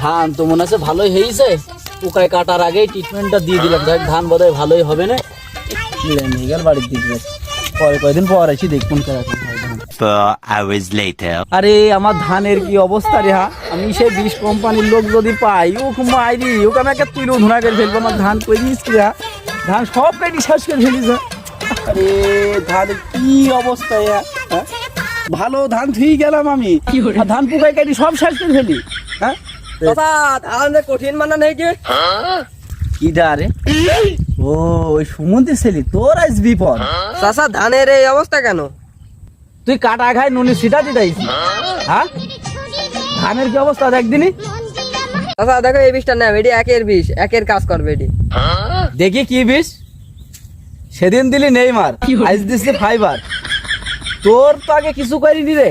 ধান তো মনে আছে ভালোই হয়েছে, পোকায় কাটার আগেই ট্রিটমেন্টটা দিয়ে দিলাম, দেখ ধান বোধহয় ভালোই হবে না। নিয়ে গেল বাড়ির দিকে, পরে কয়দিন পর আসি দেখুন কেরকম হয় ধান। 4 hours later. আরে আমার ধানের কি অবস্থা রে, আমি সেই 20 কোম্পানির লোক যদি পাই ও মাইরি ওকে আমি একটা তুইলেও ধুনা করে ফেলবো। আমার ধান কই দিস কি ধান সব কেটে শেষ করে ফেলিস। আরে ধানের কি অবস্থা, হ্যাঁ ভালো ধান থুই গেলাম আমি, আর ধান পোকায় কেটে সব শেষ করে ফেলি। হ্যাঁ ধান কঠিন মানা নেই কি? কি রে? ও ওই সুমন্তি ছেলে, তোর আজ বিপদ। চাচা ধানের এই অবস্থা কেন? তুই কাটা খাই নুনি সিটা দিতাইছিস, হ্যাঁ ধানের কি অবস্থা একদিনই। চাচা দেখো এই বিষটা না, এটি একের বিষ, একের কাজ করবে এটি। দেখি কি বিষ, সেদিন দিলি নেইমার, আজ দিচ্ছে ফাইবার, তোর তো আগে কিছু করিনি রে।